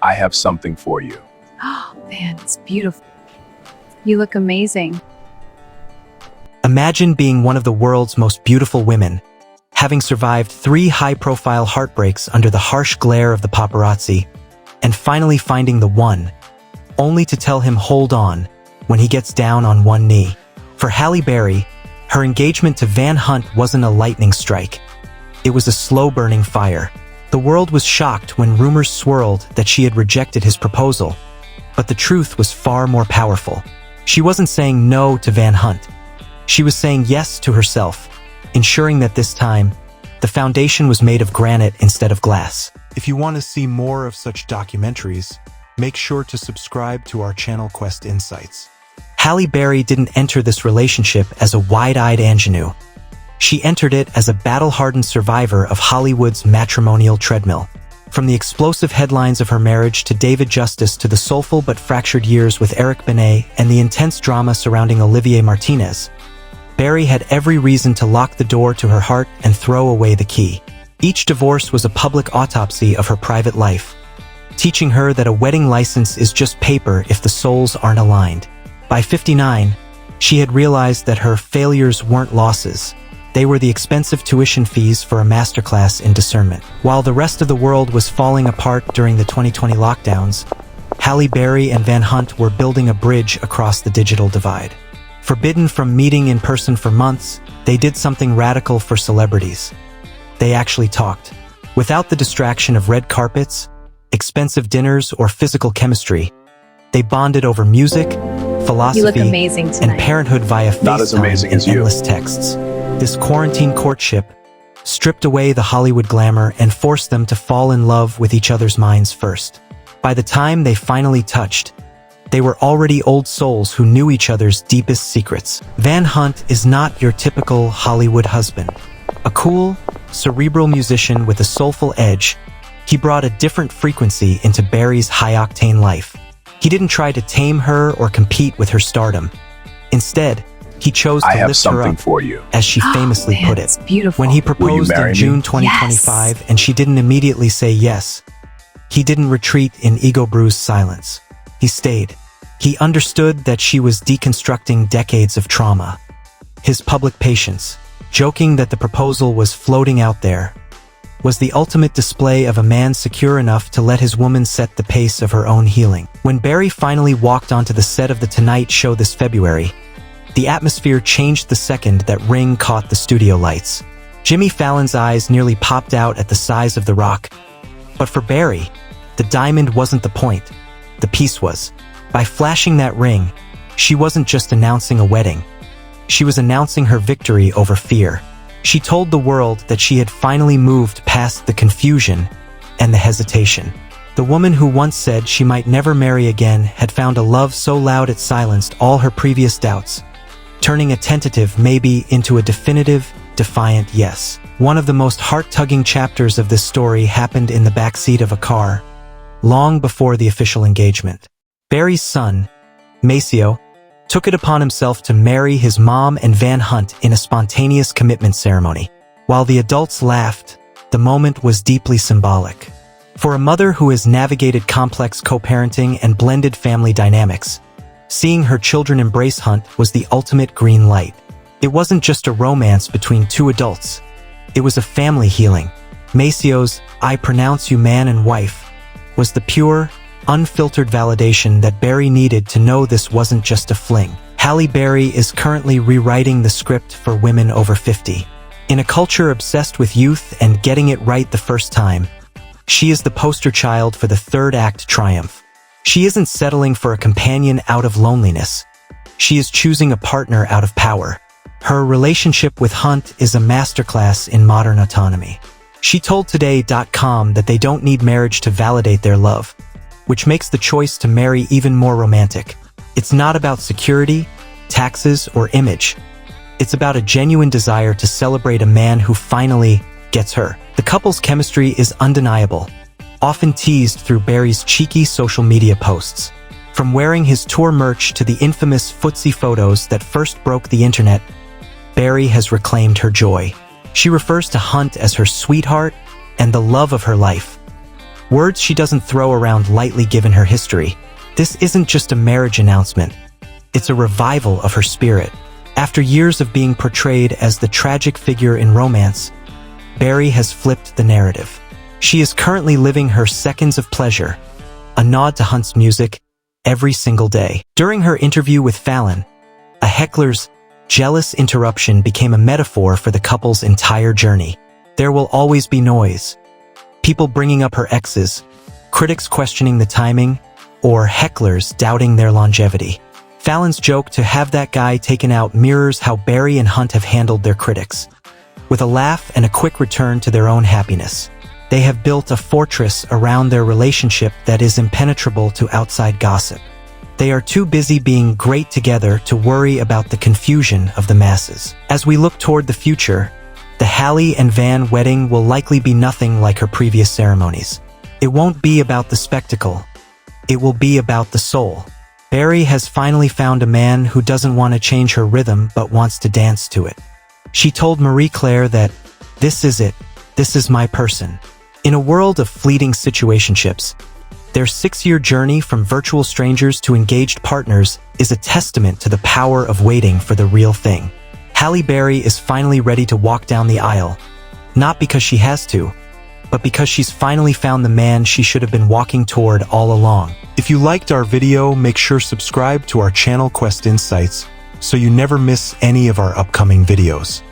I have something for you. Oh, man, it's beautiful. You look amazing. Imagine being one of the world's most beautiful women, having survived 3 high-profile heartbreaks under the harsh glare of the paparazzi, and finally finding the one, only to tell him hold on when he gets down on one knee. For Halle Berry, her engagement to Van Hunt wasn't a lightning strike. It was a slow-burning fire. The world was shocked when rumors swirled that she had rejected his proposal, but the truth was far more powerful. She wasn't saying no to Van Hunt. She was saying yes to herself, ensuring that this time, the foundation was made of granite instead of glass. If you want to see more of such documentaries, make sure to subscribe to our channel Quest Insights. Halle Berry didn't enter this relationship as a wide-eyed ingenue. She entered it as a battle-hardened survivor of Hollywood's matrimonial treadmill. From the explosive headlines of her marriage to David Justice to the soulful but fractured years with Eric Benet and the intense drama surrounding Olivier Martinez, Berry had every reason to lock the door to her heart and throw away the key. Each divorce was a public autopsy of her private life, teaching her that a wedding license is just paper if the souls aren't aligned. By 59, she had realized that her failures weren't losses. They were the expensive tuition fees for a masterclass in discernment. While the rest of the world was falling apart during the 2020 lockdowns, Halle Berry and Van Hunt were building a bridge across the digital divide. Forbidden from meeting in person for months, they did something radical for celebrities. They actually talked. Without the distraction of red carpets, expensive dinners, or physical chemistry, they bonded over music, philosophy, You look amazing tonight. and parenthood via Not as FaceTime amazing and as you. endless texts. This quarantine courtship stripped away the Hollywood glamour and forced them to fall in love with each other's minds first. By the time they finally touched, they were already old souls who knew each other's deepest secrets. Van Hunt is not your typical Hollywood husband. A cool, cerebral musician with a soulful edge, he brought a different frequency into Berry's high-octane life. He didn't try to tame her or compete with her stardom. Instead, he chose I to have lift her something up, for you. as she famously Man, put it. it's beautiful. When he proposed marry in me? June 2025 and she didn't immediately say yes, he didn't retreat in ego-bruised silence. He stayed. He understood that she was deconstructing decades of trauma. His public patience, joking that the proposal was floating out there, was the ultimate display of a man secure enough to let his woman set the pace of her own healing. When Berry finally walked onto the set of The Tonight Show this February, the atmosphere changed the second that ring caught the studio lights. Jimmy Fallon's eyes nearly popped out at the size of the rock. But for Berry, the diamond wasn't the point. The piece was. By flashing that ring, she wasn't just announcing a wedding. She was announcing her victory over fear. She told the world that she had finally moved past the confusion and the hesitation. The woman who once said she might never marry again had found a love so loud it silenced all her previous doubts, turning a tentative maybe into a definitive, defiant yes. One of the most heart-tugging chapters of this story happened in the backseat of a car, long before the official engagement. Berry's son, Maceo, took it upon himself to marry his mom and Van Hunt in a spontaneous commitment ceremony. While the adults laughed, the moment was deeply symbolic. For a mother who has navigated complex co-parenting and blended family dynamics, seeing her children embrace Hunt was the ultimate green light. It wasn't just a romance between two adults. It was a family healing. Maceo's "I pronounce you man and wife" was the pure, unfiltered validation that Berry needed to know this wasn't just a fling. Halle Berry is currently rewriting the script for women over 50. In a culture obsessed with youth and getting it right the first time, she is the poster child for the third act triumph. She isn't settling for a companion out of loneliness. She is choosing a partner out of power. Her relationship with Hunt is a masterclass in modern autonomy. She told Today.com that they don't need marriage to validate their love, which makes the choice to marry even more romantic. It's not about security, taxes, or image. It's about a genuine desire to celebrate a man who finally gets her. The couple's chemistry is undeniable, often teased through Berry's cheeky social media posts. From wearing his tour merch to the infamous footsie photos that first broke the internet, Berry has reclaimed her joy. She refers to Hunt as her sweetheart and the love of her life. Words she doesn't throw around lightly given her history. This isn't just a marriage announcement. It's a revival of her spirit. After years of being portrayed as the tragic figure in romance, Berry has flipped the narrative. She is currently living her seconds of pleasure, a nod to Hunt's music, every single day. During her interview with Fallon, a heckler's jealous interruption became a metaphor for the couple's entire journey. There will always be noise. People bringing up her exes, critics questioning the timing, or hecklers doubting their longevity. Fallon's joke to have that guy taken out mirrors how Berry and Hunt have handled their critics. With a laugh and a quick return to their own happiness, they have built a fortress around their relationship that is impenetrable to outside gossip. They are too busy being great together to worry about the confusion of the masses. As we look toward the future, the Halle and Van wedding will likely be nothing like her previous ceremonies. It won't be about the spectacle. It will be about the soul. Berry has finally found a man who doesn't want to change her rhythm but wants to dance to it. She told Marie Claire that, "This is it. This is my person." In a world of fleeting situationships, their 6-year journey from virtual strangers to engaged partners is a testament to the power of waiting for the real thing. Halle Berry is finally ready to walk down the aisle, not because she has to, but because she's finally found the man she should have been walking toward all along. If you liked our video, make sure subscribe to our channel Quest Insights so you never miss any of our upcoming videos.